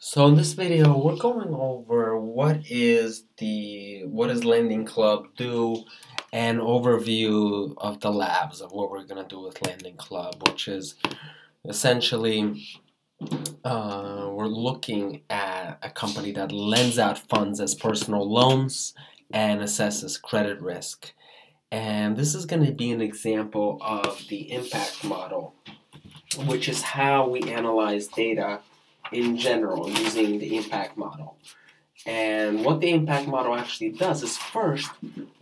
So in this video, we're going over what does Lending Club do, and overview of the labs of what we're gonna do with Lending Club, which is essentially we're looking at a company that lends out funds as personal loans and assesses credit risk. And this is going to be an example of the impact model, which is how we analyze data in general using the impact model. And what the impact model actually does is, first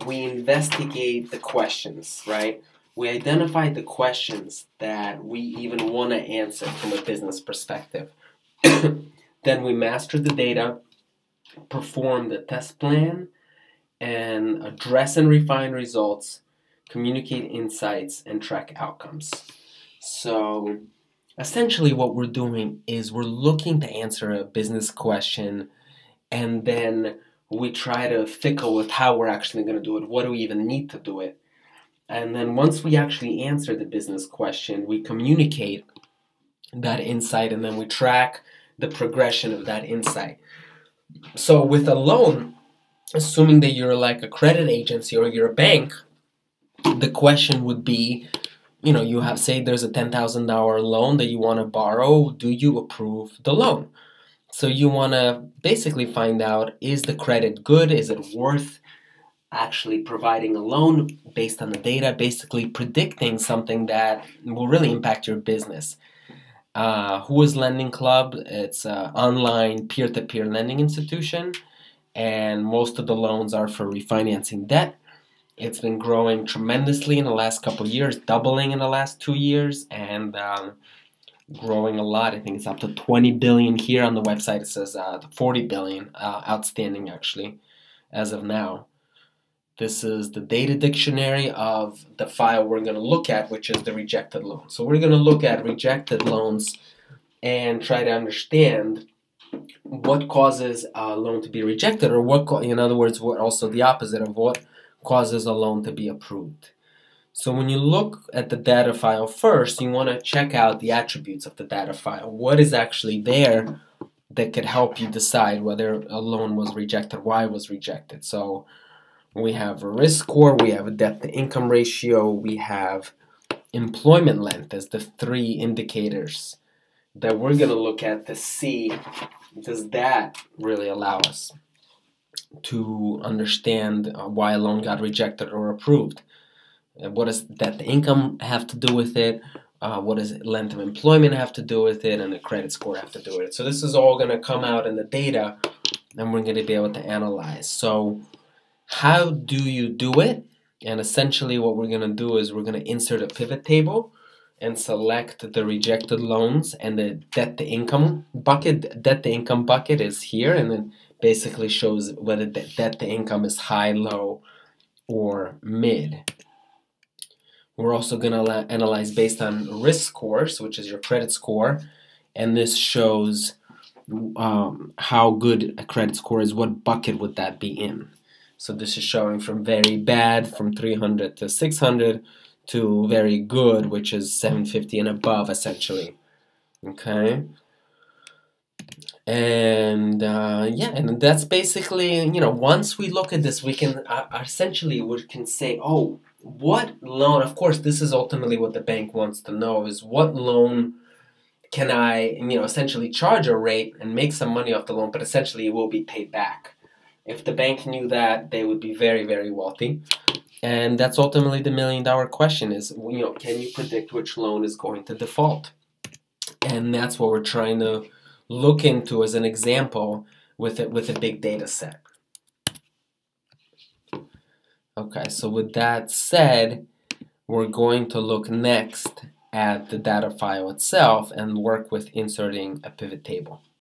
we investigate the questions, right? We identify the questions that we even want to answer from a business perspective. Then we master the data, perform the test plan, and address and refine results, communicate insights, and track outcomes. So essentially what we're doing is we're looking to answer a business question, and then we try to fickle with how we're actually going to do it. What do we even need to do it? And then once we actually answer the business question, we communicate that insight, and then we track the progression of that insight. So with a loan, assuming that you're like a credit agency or you're a bank, the question would be, you have, say there's a $10,000 loan that you want to borrow. Do you approve the loan? So you want to basically find out, is the credit good? Is it worth actually providing a loan based on the data, basically predicting something that will really impact your business. Who is Lending Club? It's an online peer-to-peer lending institution, and most of the loans are for refinancing debt. It's been growing tremendously in the last couple of years, doubling in the last 2 years, and growing a lot. I think it's up to 20 billion here on the website. It says 40 billion outstanding actually as of now. This is the data dictionary of the file we're going to look at, which is the rejected loan. So we're going to look at rejected loans and try to understand what causes a loan to be rejected, or in other words, what also the opposite of what causes a loan to be approved. So when you look at the data file first, you want to check out the attributes of the data file. What is actually there that could help you decide whether a loan was rejected, why it was rejected. So we have a risk score, we have a debt-to-income ratio, we have employment length as the three indicators that we're going to look at to see, does that really allow us to understand why a loan got rejected or approved. What does debt-to-income have to do with it? What does length of employment have to do with it? And the credit score have to do with it. So this is all going to come out in the data, and we're going to be able to analyze. So how do you do it? And essentially what we're going to do is we're going to insert a pivot table and select the rejected loans, and the debt-to-income bucket. Debt-to-income bucket is here, and then basically shows whether the debt-to-income is high, low, or mid. We're also going to analyze based on risk scores, which is your credit score, and this shows how good a credit score is. What bucket would that be in? So this is showing from very bad, from 300 to 600, to very good, which is 750 and above, essentially. Okay. And yeah, and that's basically, once we look at this, we can essentially we can say, oh, what loan, of course, this is ultimately what the bank wants to know, is what loan can I, essentially charge a rate and make some money off the loan, but essentially it will be paid back. If the bank knew that, they would be very, very wealthy. And that's ultimately the $1,000,000 question is, can you predict which loan is going to default? And that's what we're trying to look into as an example with a big data set. Okay, so with that said, we're going to look next at the data file itself and work with inserting a pivot table.